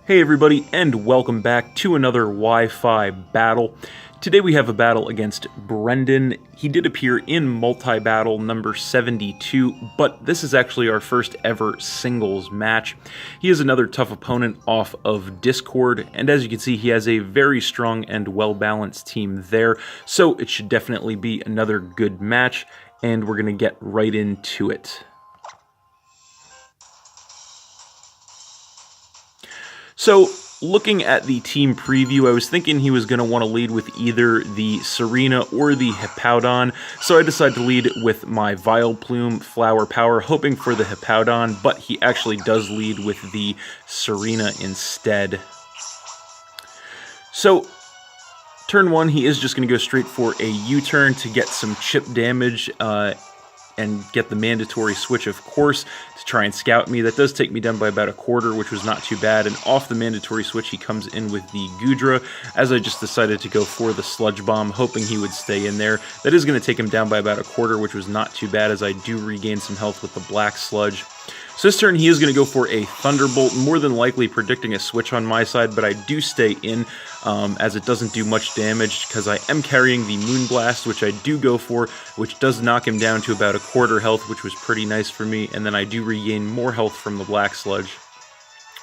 Hey everybody, and welcome back to another Wi-Fi battle. Today we have a battle against Brendan. He did appear in multi-battle number 72, but this is actually our first ever singles match. He is another tough opponent off of Discord, and as you can see, he has a very strong and well-balanced team there, so it should definitely be another good match, and we're going to get right into it. So, looking at the team preview, I was thinking he was going to want to lead with either the Serena or the Hippowdon, so I decided to lead with my Vileplume Flower Power, hoping for the Hippowdon, but he actually does lead with the Serena instead. So, turn 1, he is just going to go straight for a U-turn to get some chip damage, and get the mandatory switch, of course, to try and scout me. That does take me down by about a quarter, which was not too bad, and off the mandatory switch he comes in with the Goodra, as I just decided to go for the Sludge Bomb, hoping he would stay in there. That is going to take him down by about a quarter, which was not too bad, as I do regain some health with the Black Sludge. So this turn he is going to go for a Thunderbolt, more than likely predicting a switch on my side, but I do stay in, as it doesn't do much damage, because I am carrying the Moonblast, which I do go for, which does knock him down to about a quarter health, which was pretty nice for me, and then I do regain more health from the Black Sludge.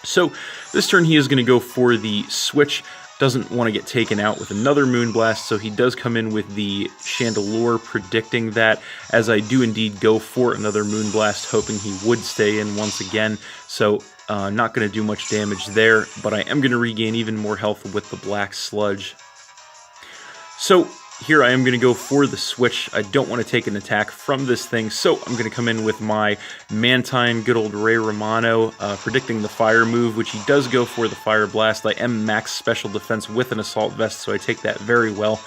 So this turn he is going to go for the switch. Doesn't want to get taken out with another Moonblast, so he does come in with the Chandelure, predicting that, as I do indeed go for another Moonblast, hoping he would stay in once again, so not going to do much damage there, but I am going to regain even more health with the Black Sludge. So here I am going to go for the switch. I don't want to take an attack from this thing, so I'm going to come in with my Mantine, good old Ray Romano, predicting the fire move, which he does go for the Fire Blast. I am max special defense with an Assault Vest, so I take that very well.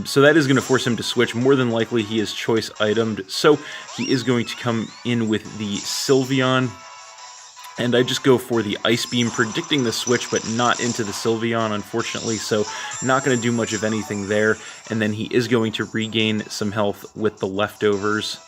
So that is going to force him to switch. More than likely he is choice itemed, so he is going to come in with the Sylveon. And I just go for the Ice Beam, predicting the switch, but not into the Sylveon, unfortunately, so not going to do much of anything there. And then he is going to regain some health with the leftovers.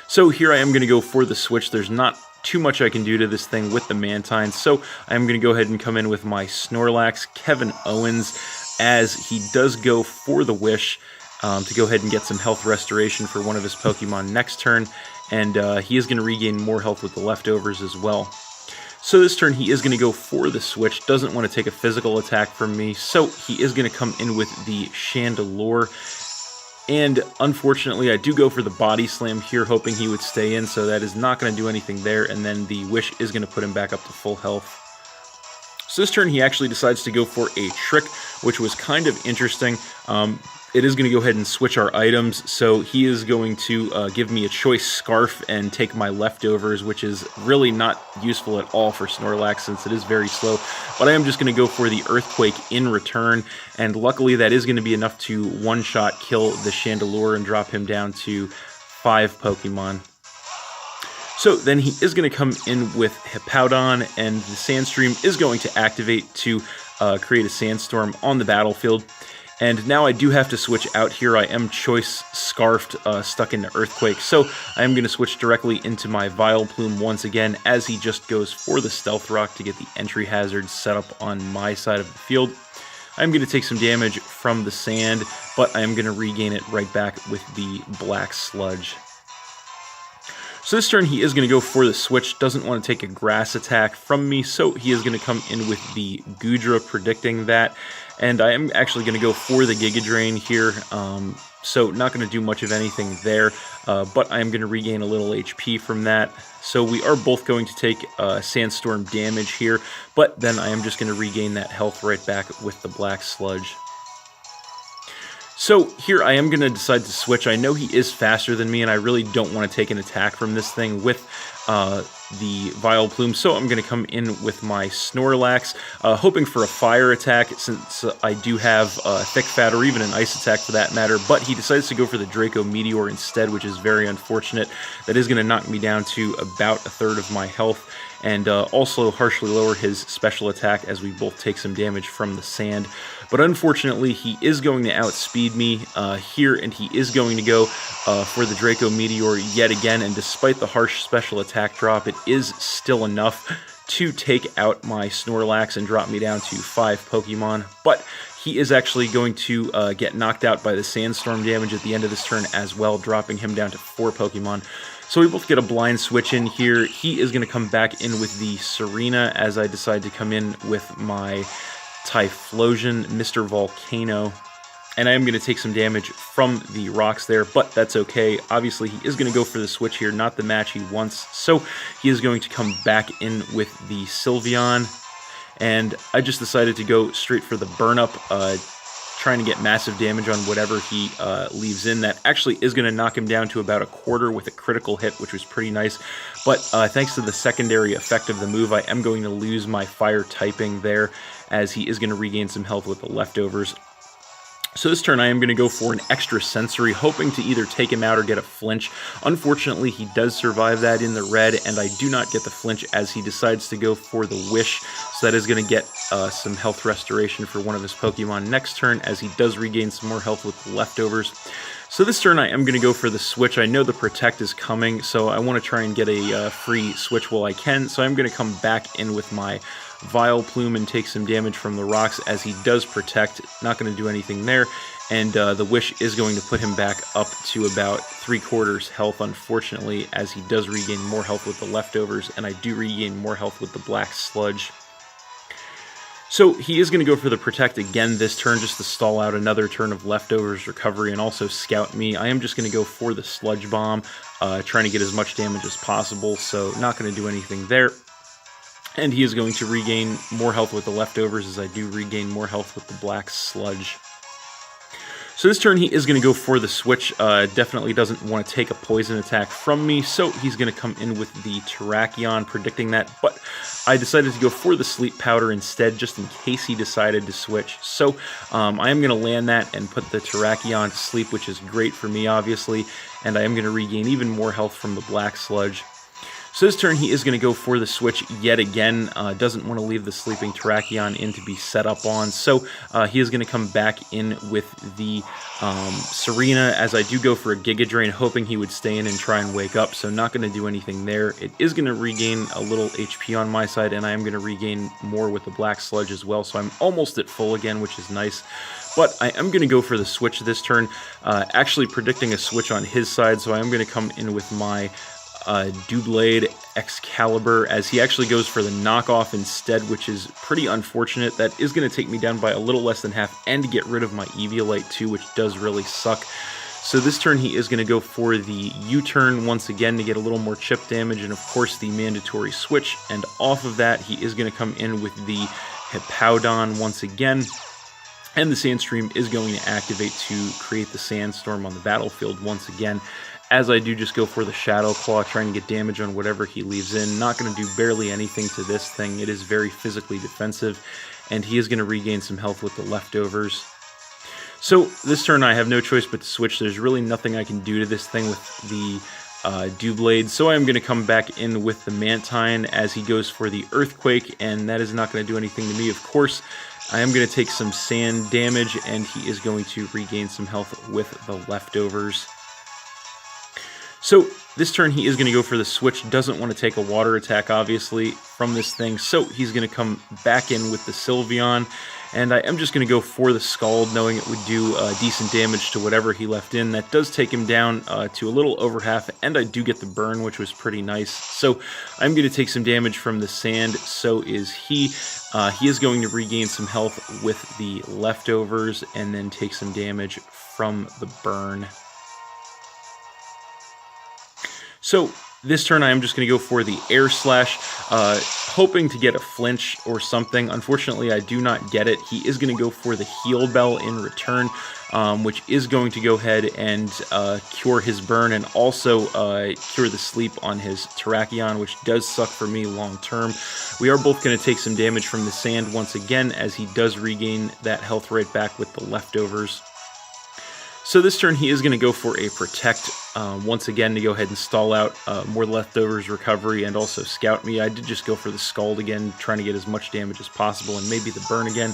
So here I am going to go for the switch. There's not too much I can do to this thing with the Mantine, so I'm going to go ahead and come in with my Snorlax, Kevin Owens, as he does go for the Wish, to go ahead and get some health restoration for one of his Pokemon next turn. And he is going to regain more health with the leftovers as well. So this turn he is going to go for the switch, doesn't want to take a physical attack from me, so he is going to come in with the Chandelure. And unfortunately I do go for the Body Slam here, hoping he would stay in, so that is not going to do anything there, and then the Wish is going to put him back up to full health. So this turn he actually decides to go for a Trick, which was kind of interesting. It is going to go ahead and switch our items, so he is going to give me a choice Scarf and take my leftovers, which is really not useful at all for Snorlax since it is very slow. But I am just going to go for the Earthquake in return, and luckily that is going to be enough to one-shot kill the Chandelure and drop him down to 5 Pokemon. So then he is going to come in with Hippowdon, and the Sandstream is going to activate to create a Sandstorm on the battlefield. And now I do have to switch out here. I am choice Scarfed, stuck into Earthquake, so I am going to switch directly into my Vileplume once again, as he just goes for the Stealth Rock to get the entry hazard set up on my side of the field. I'm going to take some damage from the sand, but I am going to regain it right back with the Black Sludge. So this turn he is going to go for the switch, doesn't want to take a grass attack from me, so he is going to come in with the Goodra, predicting that. And I am actually going to go for the Giga Drain here, so not going to do much of anything there, but I am going to regain a little HP from that. So we are both going to take Sandstorm damage here, but then I am just going to regain that health right back with the Black Sludge. So here I am going to decide to switch. I know he is faster than me, and I really don't want to take an attack from this thing with the Vileplume, so I'm going to come in with my Snorlax, hoping for a fire attack since I do have Thick Fat, or even an ice attack for that matter, but he decides to go for the Draco Meteor instead, which is very unfortunate. That is going to knock me down to about a third of my health, and also harshly lower his special attack as we both take some damage from the sand. But unfortunately, he is going to outspeed me here, and he is going to go for the Draco Meteor yet again, and despite the harsh special attack drop, it is still enough to take out my Snorlax and drop me down to 5 Pokemon, but he is actually going to get knocked out by the Sandstorm damage at the end of this turn as well, dropping him down to 4 Pokemon. So we both get a blind switch in here. He is going to come back in with the Serena as I decide to come in with my Typhlosion, Mr. Volcano. And I am going to take some damage from the rocks there, but that's okay. Obviously, he is going to go for the switch here, not the match he wants. So he is going to come back in with the Sylveon. And I just decided to go straight for the burn up, trying to get massive damage on whatever he leaves in. That actually is going to knock him down to about a quarter with a critical hit, which was pretty nice. But thanks to the secondary effect of the move, I am going to lose my fire typing there, as he is going to regain some health with the leftovers. So this turn I am going to go for an extra sensory, hoping to either take him out or get a flinch. Unfortunately, he does survive that in the red, and I do not get the flinch as he decides to go for the wish. So that is going to get some health restoration for one of his Pokemon next turn, as he does regain some more health with the leftovers. So this turn I am going to go for the switch. I know the protect is coming, so I want to try and get a free switch while I can. So I'm going to come back in with my Vileplume and take some damage from the rocks as he does protect. Not going to do anything there, and the wish is going to put him back up to about 3/4 health, unfortunately, as he does regain more health with the leftovers, and I do regain more health with the black sludge. So he is going to go for the protect again this turn, just to stall out another turn of leftovers recovery and also scout me. I am just going to go for the sludge bomb, trying to get as much damage as possible, so not going to do anything there. And he is going to regain more health with the leftovers, as I do regain more health with the black sludge. So this turn he is going to go for the switch. Definitely doesn't want to take a poison attack from me, so he's going to come in with the Terrakion, predicting that. But I decided to go for the sleep powder instead, just in case he decided to switch. So I am going to land that and put the Terrakion to sleep, which is great for me, obviously. And I am going to regain even more health from the black sludge. So this turn he is going to go for the switch yet again. Doesn't want to leave the sleeping Terrakion in to be set up on. So he is going to come back in with the Serena, as I do go for a Giga Drain, hoping he would stay in and try and wake up. So not going to do anything there. It is going to regain a little HP on my side, and I am going to regain more with the black sludge as well. So I'm almost at full again, which is nice. But I am going to go for the switch this turn, actually predicting a switch on his side. So I am going to come in with my Doublade Excalibur, as he actually goes for the knockoff instead, which is pretty unfortunate. That is going to take me down by a little less than half, and get rid of my Eviolite too, which does really suck. So this turn he is going to go for the U-turn once again to get a little more chip damage, and of course the mandatory switch. And off of that he is going to come in with the Hippowdon once again. And the Sandstream is going to activate to create the Sandstorm on the battlefield once again, as I do just go for the Shadow Claw, trying to get damage on whatever he leaves in. Not going to do barely anything to this thing. It is very physically defensive, and he is going to regain some health with the leftovers. So this turn I have no choice but to switch. There's really nothing I can do to this thing with the Doublade, so I am going to come back in with the Mantine as he goes for the Earthquake, and that is not going to do anything to me, of course. I am going to take some sand damage, and he is going to regain some health with the leftovers. So this turn he is going to go for the switch. Doesn't want to take a water attack, obviously, from this thing, so he's going to come back in with the Sylveon. And I am just going to go for the Scald, knowing it would do decent damage to whatever he left in. That does take him down to a little over half, and I do get the burn, which was pretty nice. So I'm going to take some damage from the sand, so is he. He is going to regain some health with the leftovers, and then take some damage from the burn. So this turn I am just going to go for the Air Slash, hoping to get a flinch or something. Unfortunately, I do not get it. He is going to go for the Heal Bell in return, which is going to go ahead and cure his burn, and also cure the sleep on his Terrakion, which does suck for me long term. We are both going to take some damage from the sand once again, as he does regain that health right back with the leftovers. So this turn he is going to go for a Protect once again to go ahead and stall out more leftovers recovery and also scout me. I did just go for the Scald again, trying to get as much damage as possible, and maybe the burn again,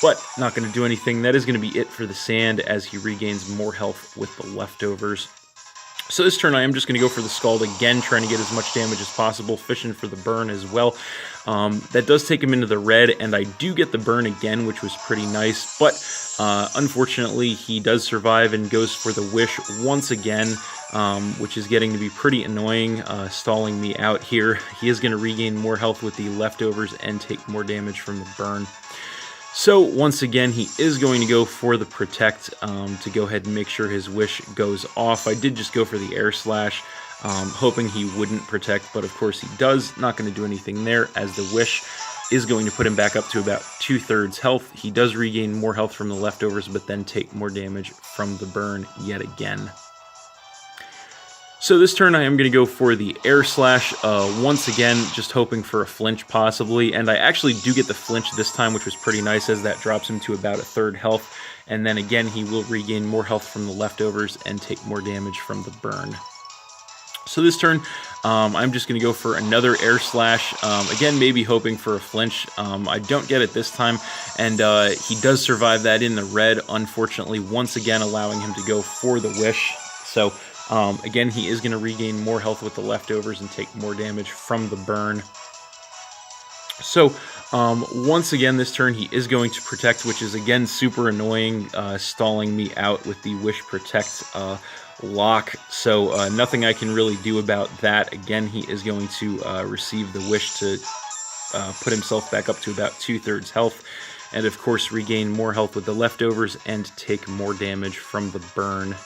but not going to do anything. That is going to be it for the sand, as he regains more health with the leftovers. So this turn I am just going to go for the Scald again, trying to get as much damage as possible, fishing for the burn as well. That does take him into the red, and I do get the burn again, which was pretty nice, but unfortunately he does survive and goes for the Wish once again, which is getting to be pretty annoying, stalling me out here. He is going to regain more health with the leftovers and take more damage from the burn. So once again, he is going to go for the Protect to go ahead and make sure his Wish goes off. I did just go for the Air Slash, hoping he wouldn't Protect, but of course he does. Not going to do anything there, as the Wish is going to put him back up to about 2/3 health. He does regain more health from the leftovers, but then take more damage from the burn yet again. So this turn I am going to go for the Air Slash once again, just hoping for a flinch possibly, and I actually do get the flinch this time, which was pretty nice, as that drops him to about 1/3 health, and then again he will regain more health from the leftovers and take more damage from the burn. So this turn I'm just going to go for another Air Slash, again maybe hoping for a flinch. I don't get it this time, and he does survive that in the red, unfortunately, once again allowing him to go for the Wish. So again, he is going to regain more health with the leftovers and take more damage from the burn. So once again this turn he is going to Protect, which is again super annoying, stalling me out with the Wish Protect lock. So nothing I can really do about that. Again, he is going to receive the Wish to put himself back up to about 2/3 health, and of course regain more health with the leftovers and take more damage from the burn.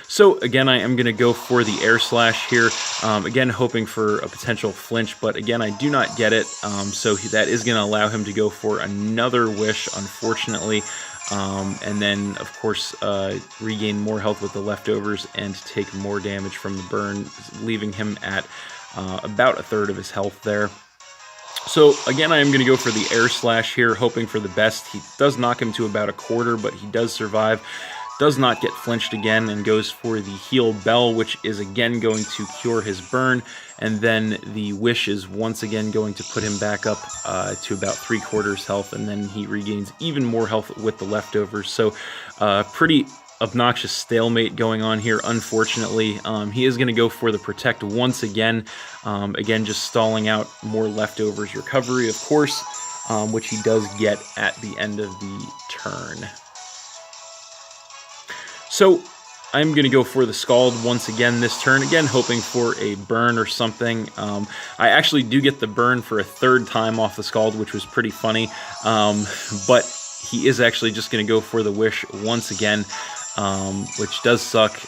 So again, I am going to go for the Air Slash here, again hoping for a potential flinch, but again I do not get it, so that is going to allow him to go for another Wish, unfortunately, and then of course regain more health with the leftovers and take more damage from the burn, leaving him at about 1/3 of his health there. So again, I am going to go for the Air Slash here, hoping for the best. He does knock him to about 1/4, but he does survive. Does not get flinched again, and goes for the Heal Bell, which is again going to cure his burn, and then the Wish is once again going to put him back up to about 3/4 health, and then he regains even more health with the leftovers. So pretty obnoxious stalemate going on here, unfortunately. He is going to go for the Protect once again, again just stalling out more leftovers recovery, of course, which he does get at the end of the turn. So I'm going to go for the Scald once again this turn, again hoping for a burn or something. I actually do get the burn for a 3rd time off the Scald, which was pretty funny, but he is actually just going to go for the Wish once again, which does suck.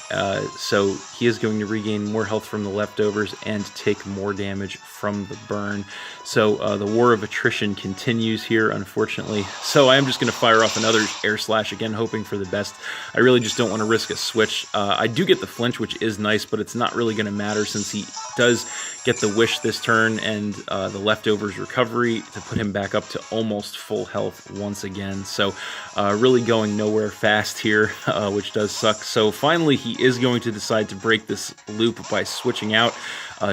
So he is going to regain more health from the leftovers and take more damage from the burn. So the war of attrition continues here, unfortunately. So I am just going to fire off another Air Slash, again hoping for the best. I really just don't want to risk a switch. I do get the flinch, which is nice, but it's not really going to matter since he does get the Wish this turn and the leftovers recovery to put him back up to almost full health once again. So really going nowhere fast here, which does suck. So finally he is going to decide to break this loop by switching out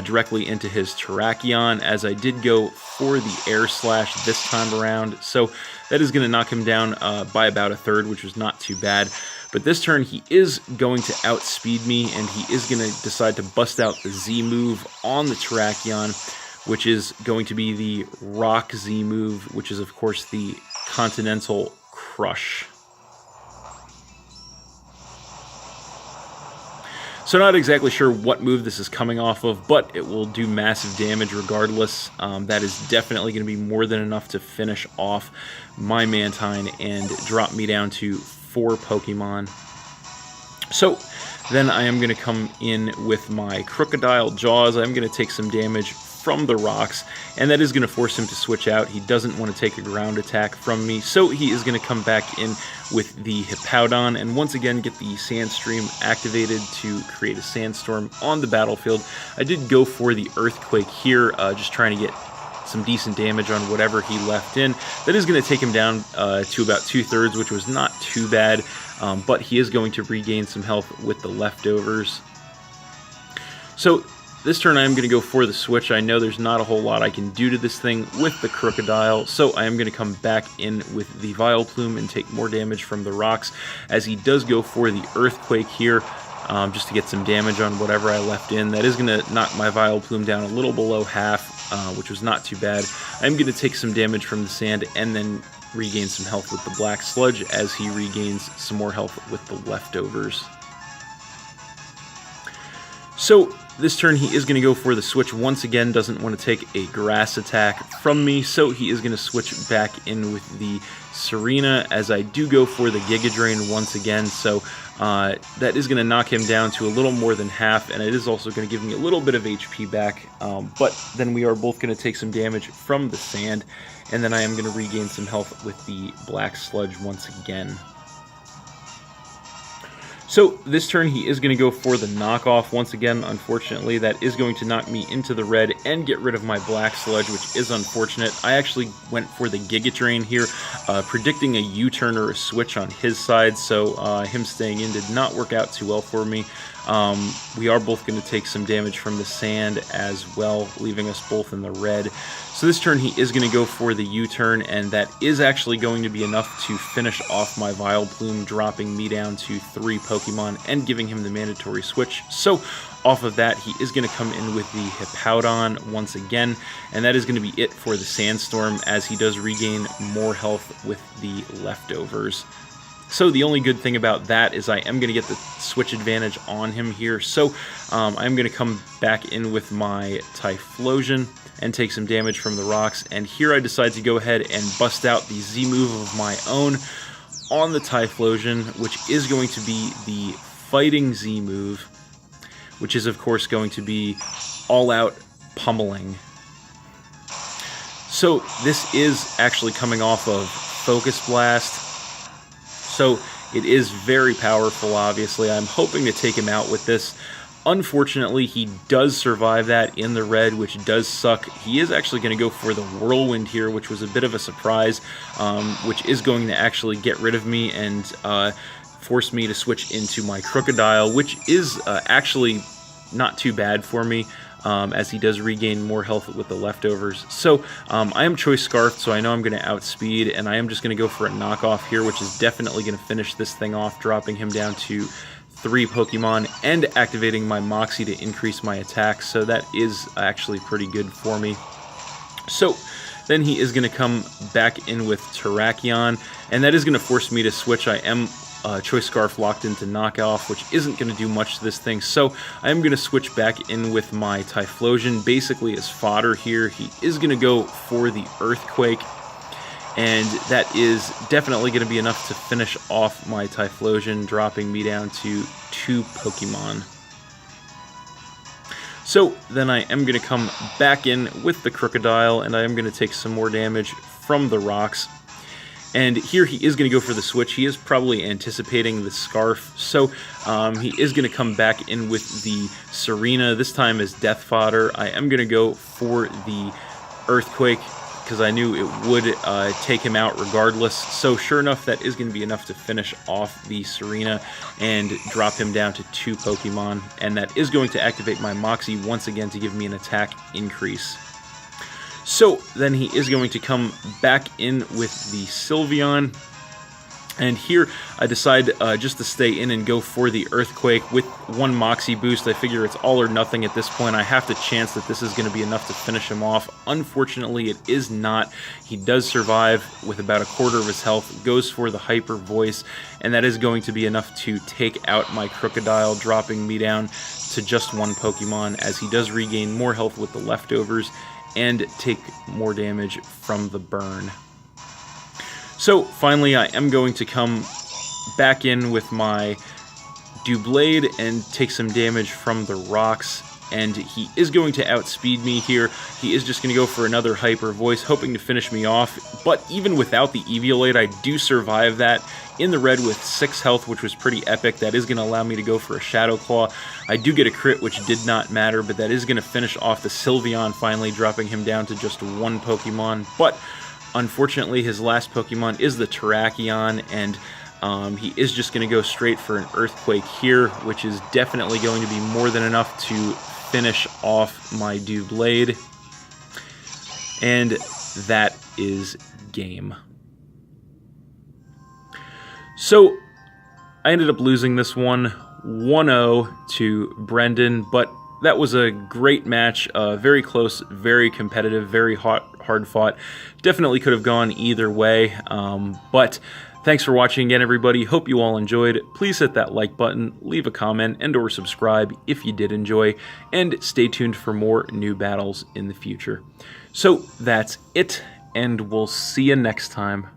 directly into his Terrakion, as I did go for the Air Slash this time around. So that is going to knock him down by about 1/3, which was not too bad. But this turn he is going to outspeed me, and he is going to decide to bust out the Z move on the Terrakion, which is going to be the Rock Z move, which is of course the Continental Crush. So not exactly sure what move this is coming off of, but it will do massive damage regardless. That is definitely going to be more than enough to finish off my Mantine and drop me down to 4 Pokemon. So then I am going to come in with my Crocodile Jaws. I'm going to take some damage from the rocks, and that is going to force him to switch out. He doesn't want to take a ground attack from me, so he is going to come back in with the Hippowdon and once again get the Sandstream activated to create a Sandstorm on the battlefield. I did go for the Earthquake here, just trying to get some decent damage on whatever he left in. That is going to take him down to about 2/3, which was not too bad, but he is going to regain some health with the leftovers. So this turn I am going to go for the switch. I know there's not a whole lot I can do to this thing with the Crocodile, so I am going to come back in with the Vileplume and take more damage from the rocks, as he does go for the Earthquake here. just to get some damage on whatever I left in. That is going to knock my Vileplume down a little below half, which was not too bad. I'm going to take some damage from the sand and then regain some health with the Black Sludge as he regains some more health with the leftovers. So this turn he is going to go for the switch once again, doesn't want to take a grass attack from me, so he is going to switch back in with the Serena as I do go for the Giga Drain once again. So that is going to knock him down to a little more than half, and it is also going to give me a little bit of HP back, but then we are both going to take some damage from the sand, and then I am going to regain some health with the Black Sludge once again. So this turn he is going to go for the knockoff once again. Unfortunately, that is going to knock me into the red and get rid of my Black Sludge, which is unfortunate. I actually went for the Giga Drain here, predicting a U-turn or a switch on his side, so him staying in did not work out too well for me. We are both going to take some damage from the sand as well, leaving us both in the red. So this turn he is going to go for the U-turn, and that is actually going to be enough to finish off my Vileplume, dropping me down to 3 Pokemon and giving him the mandatory switch. So off of that, he is going to come in with the Hippowdon once again, and that is going to be it for the Sandstorm, as he does regain more health with the leftovers. So the only good thing about that is I am going to get the switch advantage on him here. So I'm going to come back in with my Typhlosion and take some damage from the rocks. And here I decide to go ahead and bust out the Z move of my own on the Typhlosion, which is going to be the Fighting Z move, which is of course going to be all-out pummeling. So this is actually coming off of Focus Blast. So it is very powerful, obviously. I'm hoping to take him out with this. Unfortunately, he does survive that in the red, which does suck. He is actually going to go for the Whirlwind here, which was a bit of a surprise, which is going to actually get rid of me and force me to switch into my Crocodile, which is actually not too bad for me. As he does regain more health with the leftovers. So I am Choice Scarfed, so I know I'm going to outspeed, and I am just going to go for a knockoff here, which is definitely going to finish this thing off, dropping him down to 3 Pokemon and activating my Moxie to increase my attack. So that is actually pretty good for me. So then he is going to come back in with Terrakion, and that is going to force me to switch. I am Choice Scarf locked into Knockoff, which isn't going to do much to this thing, so I am going to switch back in with my Typhlosion, basically as fodder here. He is going to go for the Earthquake, and that is definitely going to be enough to finish off my Typhlosion, dropping me down to 2 Pokemon. So then I am going to come back in with the Crocodile, and I am going to take some more damage from the rocks. And here he is going to go for the switch. He is probably anticipating the Scarf, so he is going to come back in with the Serena, this time as Death Fodder. I am going to go for the Earthquake, because I knew it would take him out regardless. So sure enough, that is going to be enough to finish off the Serena and drop him down to 2 Pokemon. And that is going to activate my Moxie once again to give me an attack increase. So then he is going to come back in with the Sylveon, and here I decide just to stay in and go for the Earthquake with 1 Moxie boost. I figure it's all or nothing at this point. I have to chance that this is going to be enough to finish him off. Unfortunately, it is not. He does survive with about 1/4 of his health, goes for the Hyper Voice, and that is going to be enough to take out my Crocodile, dropping me down to just 1 Pokemon, as he does regain more health with the leftovers and take more damage from the burn. So finally, I am going to come back in with my Doublade and take some damage from the rocks, and he is going to outspeed me here. He is just going to go for another Hyper Voice, hoping to finish me off, but even without the Eviolate, I do survive that in the red with 6 health, which was pretty epic. That is going to allow me to go for a Shadow Claw. I do get a crit, which did not matter, but that is going to finish off the Sylveon, finally dropping him down to just 1 Pokemon. But unfortunately, his last Pokemon is the Terrakion, and he is just going to go straight for an Earthquake here, which is definitely going to be more than enough to finish off my Doublade. And that is game. So I ended up losing this one 1-0 to Brendan, but that was a great match, very close, very competitive, very hard fought. Definitely could have gone either way, but thanks for watching again, everybody. Hope you all enjoyed. Please hit that like button, leave a comment, and or subscribe if you did enjoy, and stay tuned for more new battles in the future. So that's it, and we'll see you next time.